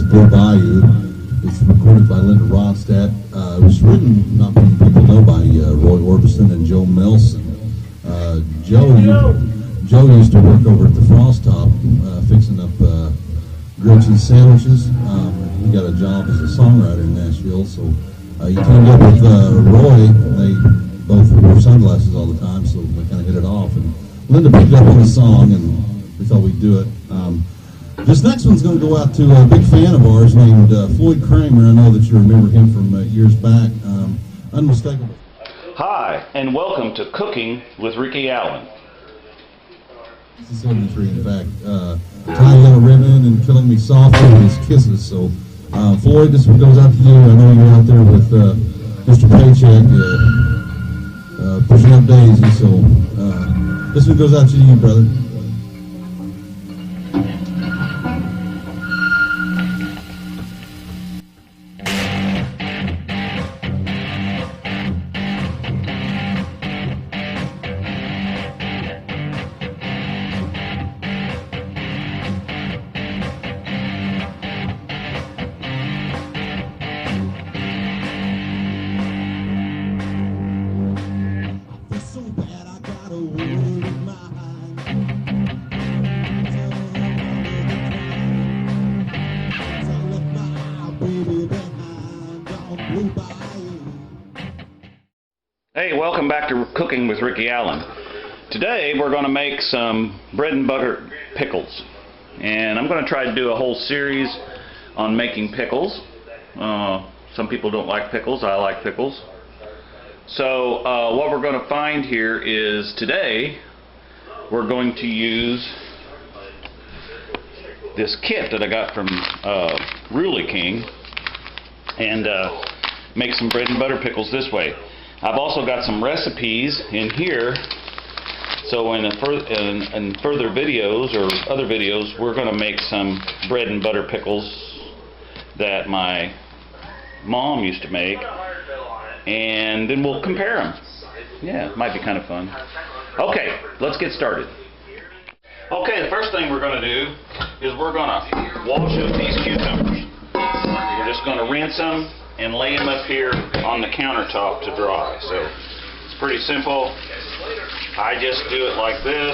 Blue Bayou. It's recorded by Linda Ronstadt. It was written, not many people know, by Roy Orbison and Joe Melson. Joe used to work over at the Frost Top fixing up grilled cheese sandwiches. He got a job as a songwriter in Nashville, so he teamed up with Roy. They both wore sunglasses all the time, so they kind of hit it off. And Linda picked up on the song, and we thought we'd do it. This next one's going to go out to a big fan of ours named Floyd Kramer. I know that you remember him from years back. Unmistakable. Hi, and welcome to Cooking with Ricky Allen. This is 73, in fact. Tying on a ribbon and killing me softly with his kisses. So, Floyd, this one goes out to you. I know you're out there with Mr. Paycheck pushing up Daisy. So, this one goes out to you, brother. Hey, welcome back to Cooking with Ricky Allen. Today we're going to make some bread and butter pickles, and I'm going to try to do a whole series on making pickles. Some people don't like pickles. I like pickles. So what we're going to find here is today we're going to use this kit that I got from Ruly King and make some bread and butter pickles this way. I've also got some recipes in here, so in further videos or other videos we're going to make some bread and butter pickles that my mom used to make, and then we'll compare them. Yeah, it might be kind of fun. Okay, let's get started. Okay, the first thing we're going to do is we're going to wash up these cucumbers. We're just going to rinse them and lay them up here on the countertop to dry. So it's pretty simple. I just do it like this.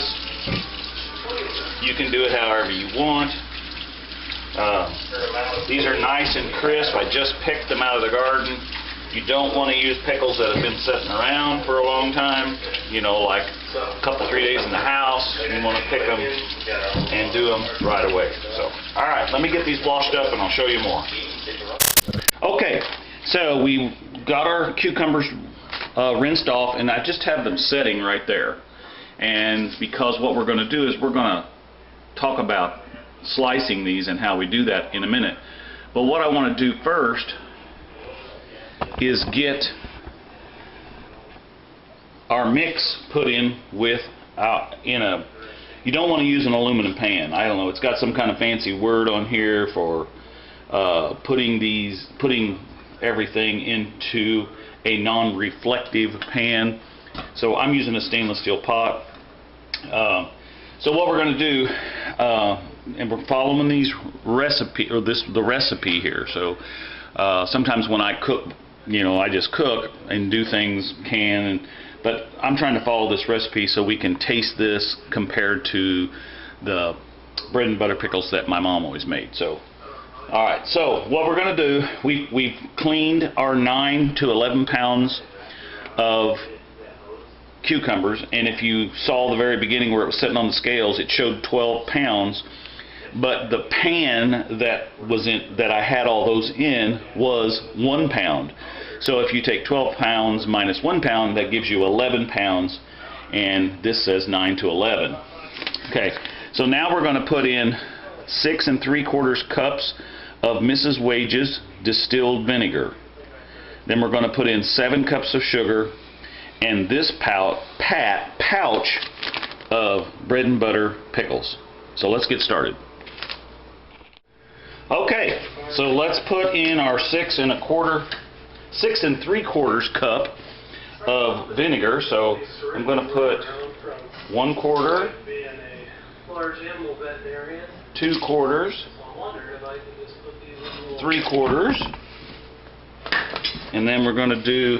You can do it however you want. These are nice and crisp. I just picked them out of the garden. You don't want to use pickles that have been sitting around for a long time, you know, like a couple, 3 days in the house. You want to pick them and do them right away. So, all right, let me get these washed up and I'll show you more. Okay, so we got our cucumbers rinsed off, and I just have them sitting right there. And because what we're going to do is we're going to talk about slicing these and how we do that in a minute. But what I want to do first is get our mix put in with you don't want to use an aluminum pan. I don't know, it's got some kind of fancy word on here for putting everything into a non-reflective pan. So I'm using a stainless steel pot. So what we're going to do, and we're following these the recipe here. So sometimes when I cook, you know, I just cook and do things but I'm trying to follow this recipe so we can taste this compared to the bread and butter pickles that my mom always made. So, all right. So what we're going to do, we've cleaned our 9 to 11 pounds of cucumbers, and if you saw the very beginning where it was sitting on the scales, it showed 12 pounds. But the pan that I had all those in was 1 pound. So if you take 12 pounds minus 1 pound, that gives you 11 pounds, and this says 9 to 11. Okay, so now we're going to put in 6 3/4 cups of Mrs. Wage's distilled vinegar. Then we're going to put in 7 cups of sugar and this pouch of bread and butter pickles. So let's get started. Okay, so let's put in our 6 3/4 cup of vinegar. So I'm going to put 1/4, 2/4, 3/4. And then we're going to do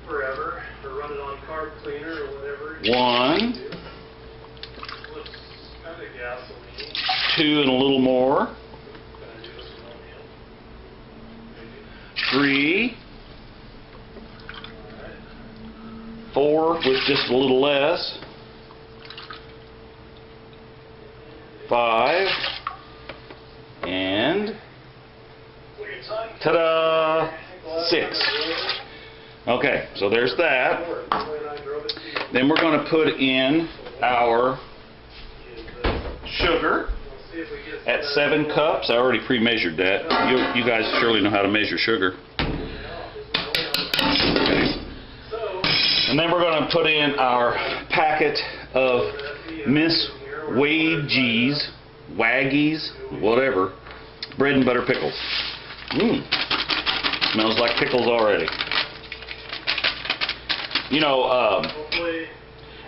forever, or run it on carb cleaner or whatever. 1, Looks kind of gasoline. 2 and a little more, 3, 4 with just a little less, 5, and ta-da, 6. Okay, so there's that. Then we're going to put in our sugar at 7 cups. I already pre-measured that. You guys surely know how to measure sugar. Okay. And then we're going to put in our packet of Miss Waggies, whatever, bread and butter pickles. Smells like pickles already. You know,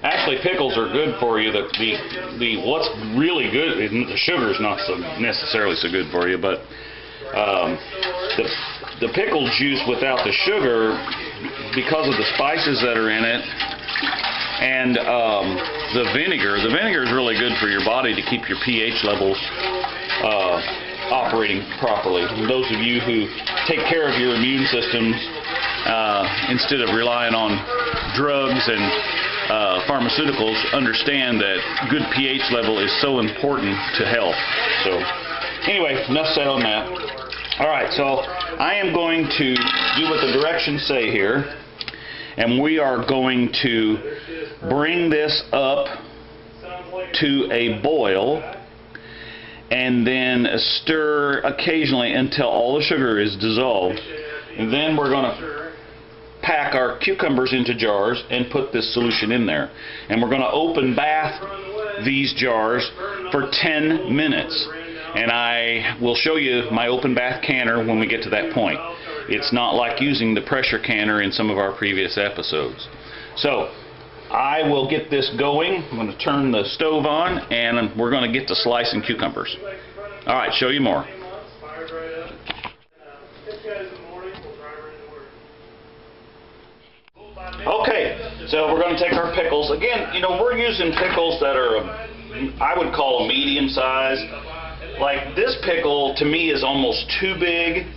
actually pickles are good for you. The what's really good, the sugar's not so necessarily so good for you, but the pickle juice without the sugar, because of the spices that are in it, and the vinegar is really good for your body to keep your pH levels operating properly. And those of you who take care of your immune systems instead of relying on drugs and pharmaceuticals, understand that good pH level is so important to health. So anyway, enough said on that. Alright, so I am going to do what the directions say here, and we are going to bring this up to a boil and then stir occasionally until all the sugar is dissolved. And then we're going to pack our cucumbers into jars and put this solution in there. And we're going to open bath these jars for 10 minutes. And I will show you my open bath canner when we get to that point. It's not like using the pressure canner in some of our previous episodes. So I will get this going. I'm going to turn the stove on and we're going to get to slicing cucumbers. Alright, show you more. Okay, so we're going to take our pickles. Again, you know, we're using pickles that are, I would call a medium size. Like this pickle to me is almost too big.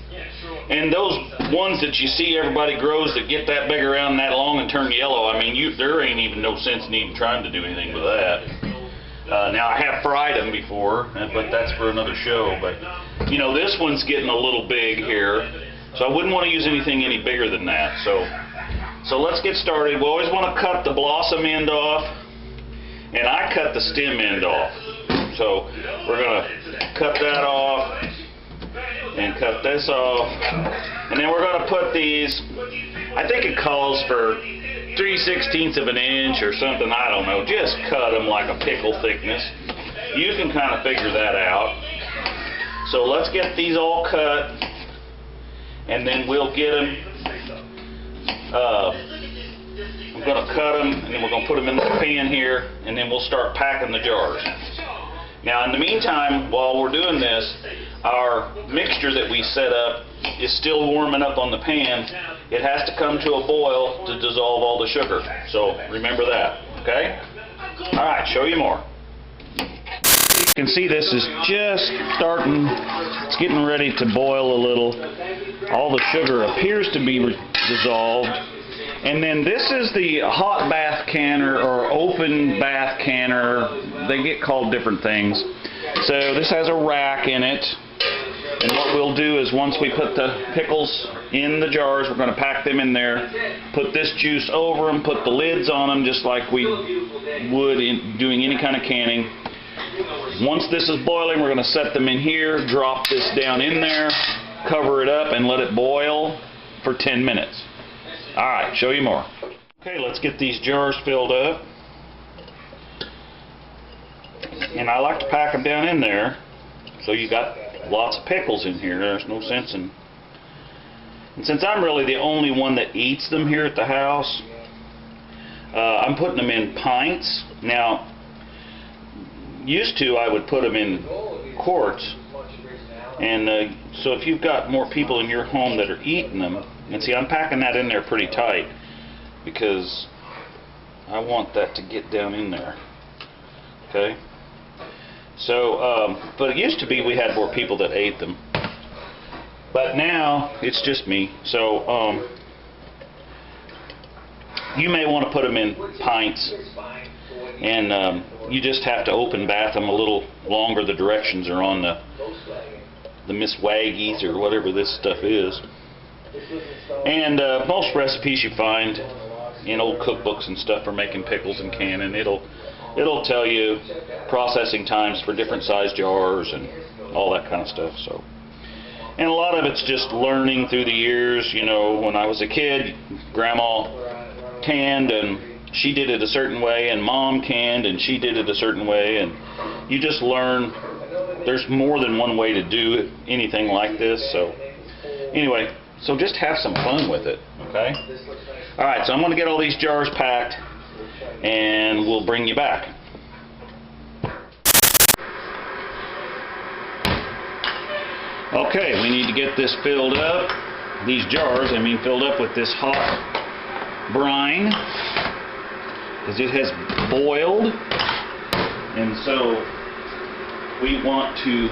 And those ones that you see everybody grows that get that big around that long and turn yellow, I mean, there ain't even no sense in even trying to do anything with that. Now, I have fried them before, but that's for another show. But, you know, this one's getting a little big here, so I wouldn't want to use anything any bigger than that. So let's get started. We always want to cut the blossom end off, and I cut the stem end off. So we're going to cut that off and cut this off, and then we're going to put these, I think it calls for 3/16 of an inch or something, I don't know, just cut them like a pickle thickness. You can kind of figure that out. So let's get these all cut, and then we'll get them, I'm going to cut them, and then we're going to put them in the pan here, and then we'll start packing the jars. Now, in the meantime, while we're doing this, our mixture that we set up is still warming up on the pan. It has to come to a boil to dissolve all the sugar. So remember that, okay? All right, show you more. You can see this is just starting, it's getting ready to boil a little. All the sugar appears to be dissolved. And then this is the hot bath canner or open bath canner. They get called different things. So this has a rack in it. And what we'll do is once we put the pickles in the jars, we're going to pack them in there, put this juice over them, put the lids on them just like we would in doing any kind of canning. Once this is boiling, we're going to set them in here, drop this down in there, cover it up, and let it boil for 10 minutes. Alright, show you more. Okay, let's get these jars filled up. And I like to pack them down in there so you got lots of pickles in here. There's no sense in... And since I'm really the only one that eats them here at the house, I'm putting them in pints. Now, used to I would put them in quarts. And so if you've got more people in your home that are eating them, and see, I'm packing that in there pretty tight because I want that to get down in there. Okay? So, but it used to be we had more people that ate them. But now it's just me. So, you may want to put them in pints, and you just have to open bath them a little longer. The directions are on the Miss Waggies or whatever this stuff is. And most recipes you find in old cookbooks and stuff for making pickles and canning, it'll tell you processing times for different size jars and all that kind of stuff. So, and a lot of it's just learning through the years. You know, when I was a kid, Grandma canned and she did it a certain way, and Mom canned and she did it a certain way, and you just learn. There's more than one way to do anything like this. So anyway, so just have some fun with it, okay? All right, so I'm going to get all these jars packed, and we'll bring you back. Okay, we need to get this filled up, these jars, filled up with this hot brine, because it has boiled, and so we want to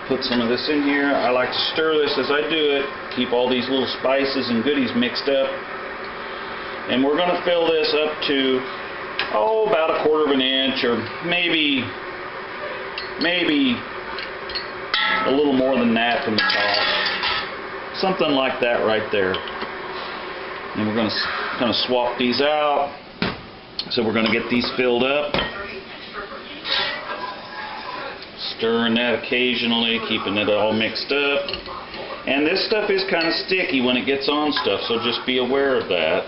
put some of this in here. I like to stir this as I do it, keep all these little spices and goodies mixed up. And we're going to fill this up to, about 1/4 of an inch, or maybe a little more than that from the top. Something like that right there. And we're going to kind of swap these out. So we're going to get these filled up. Stirring that occasionally, keeping it all mixed up. And this stuff is kind of sticky when it gets on stuff, so just be aware of that.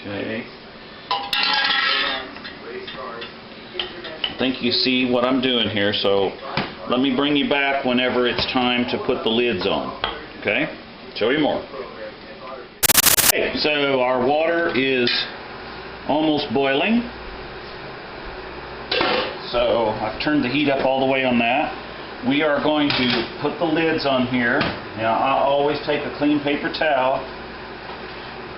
Okay. I think you see what I'm doing here, so let me bring you back whenever it's time to put the lids on. Okay? Show you more. Okay, so our water is almost boiling. So I've turned the heat up all the way on that. We are going to put the lids on here. Now I always take a clean paper towel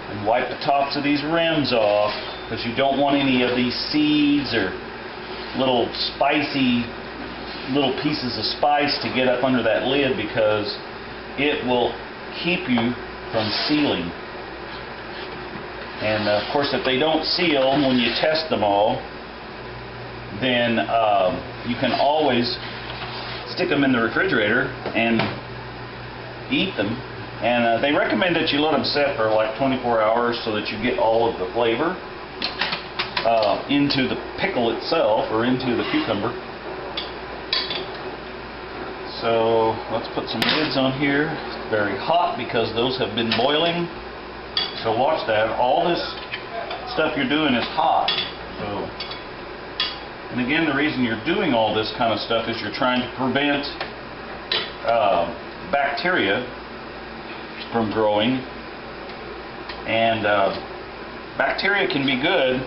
and wipe the tops of these rims off, because you don't want any of these seeds or little spicy little pieces of spice to get up under that lid, because it will keep you from sealing. And of course, if they don't seal when you test them all, then you can always stick them in the refrigerator and eat them. And they recommend that you let them set for like 24 hours so that you get all of the flavor into the pickle itself, or into the cucumber. So let's put some lids on here. It's very hot because those have been boiling. So watch that. All this stuff you're doing is hot. So. And again, the reason you're doing all this kind of stuff is you're trying to prevent bacteria from growing. And bacteria can be good,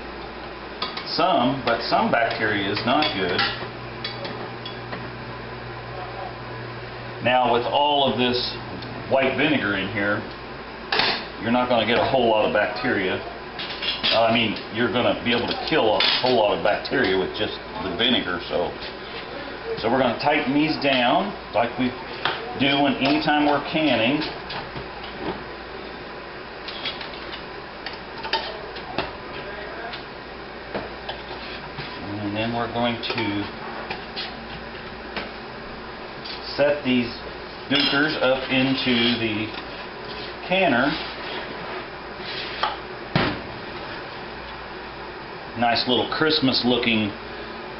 but some bacteria is not good. Now, with all of this white vinegar in here, you're not going to get a whole lot of bacteria. You're going to be able to kill a whole lot of bacteria with just the vinegar. So we're going to tighten these down like we do anytime we're canning. And then we're going to set these dukers up into the canner. Nice little Christmas looking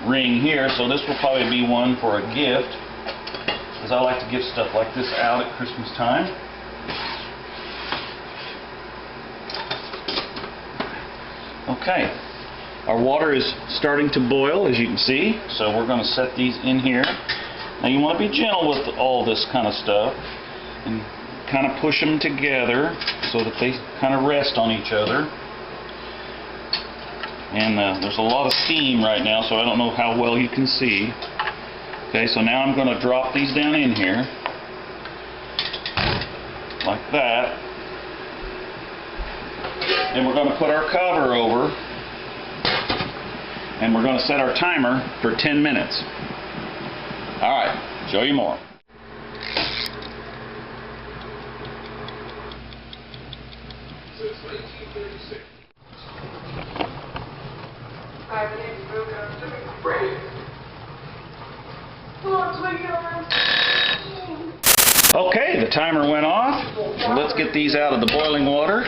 ring here, so this will probably be one for a gift, because I like to give stuff like this out at Christmas time. Okay, our water is starting to boil, as you can see, so we're going to set these in here. Now you want to be gentle with all this kind of stuff and kind of push them together so that they kind of rest on each other. And there's a lot of steam right now, so I don't know how well you can see. Okay, so now I'm going to drop these down in here. Like that. And we're going to put our cover over. And we're going to set our timer for 10 minutes. Alright, show you more. Since 1936. Okay, the timer went off. So let's get these out of the boiling water.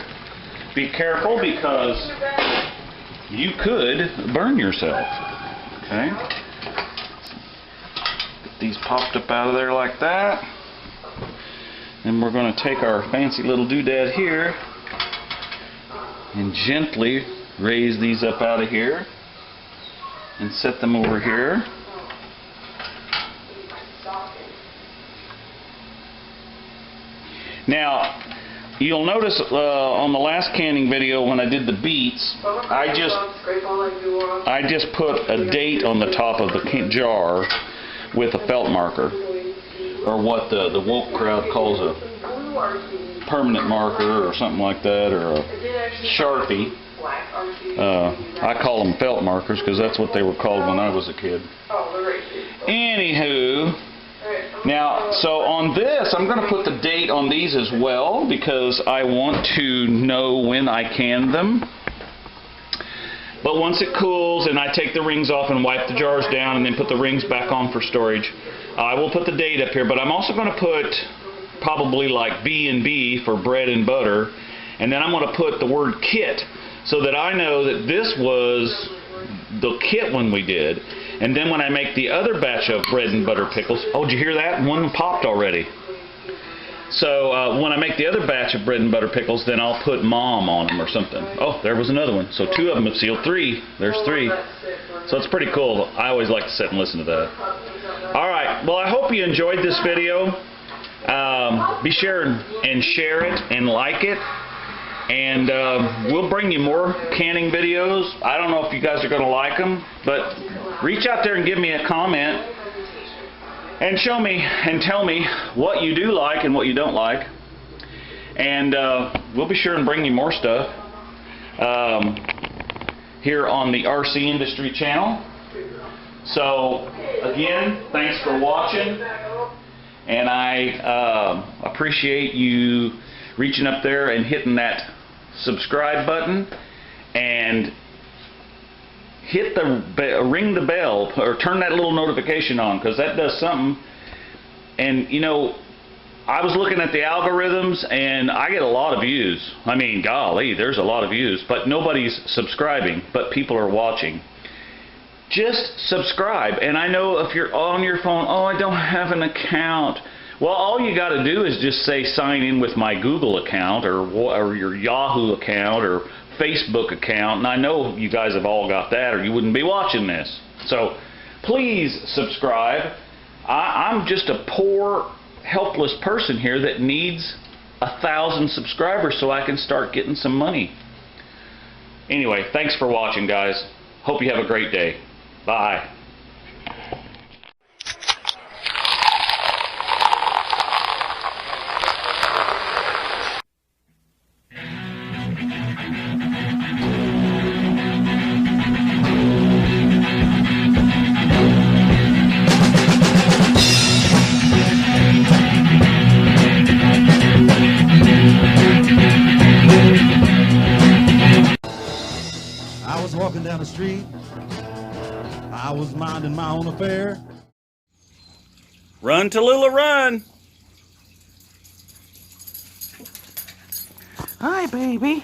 Be careful because you could burn yourself. Okay. Get these popped up out of there like that. And we're going to take our fancy little doodad here and gently raise these up out of here and set them over here. Now, you'll notice on the last canning video when I did the beets, I just put a date on the top of the jar with a felt marker, or what the woke crowd calls a permanent marker or something like that, or a Sharpie. I call them felt markers because that's what they were called when I was a kid. Anywho, now, so on this, I'm going to put the date on these as well because I want to know when I can them. But once it cools and I take the rings off and wipe the jars down and then put the rings back on for storage, I will put the date up here. But I'm also going to put probably like B&B for bread and butter, and then I'm going to put the word kit so that I know that this was the kit one we did. And then when I make the other batch of bread and butter pickles, oh, did you hear that? One popped already. So when I make the other batch of bread and butter pickles, then I'll put mom on them or something. Oh, there was another one. So 2 of them have sealed. 3. There's 3. So it's pretty cool. I always like to sit and listen to that. All right. Well, I hope you enjoyed this video. Be sure and share it and like it. And we'll bring you more canning videos. I don't know if you guys are going to like them, but reach out there and give me a comment and show me and tell me what you do like and what you don't like. And we'll be sure and bring you more stuff here on the RC Industry channel. So again, thanks for watching, and I appreciate you reaching up there and hitting that subscribe button and hit the ring the bell or turn that little notification on, because that does something. And you know, I was looking at the algorithms and I get a lot of views. I mean, golly, there's a lot of views, but nobody's subscribing, but people are watching. Just subscribe. And I know if you're on your phone, oh, I don't have an account. Well, all you got to do is just say sign in with my Google account or your Yahoo account or Facebook account, and I know you guys have all got that or you wouldn't be watching this. So please subscribe. I'm just a poor, helpless person here that needs 1,000 subscribers so I can start getting some money. Anyway, thanks for watching, guys. Hope you have a great day. Bye. I was walking down the street. I was minding my own affair. Run, Tallulah, run! Hi, baby.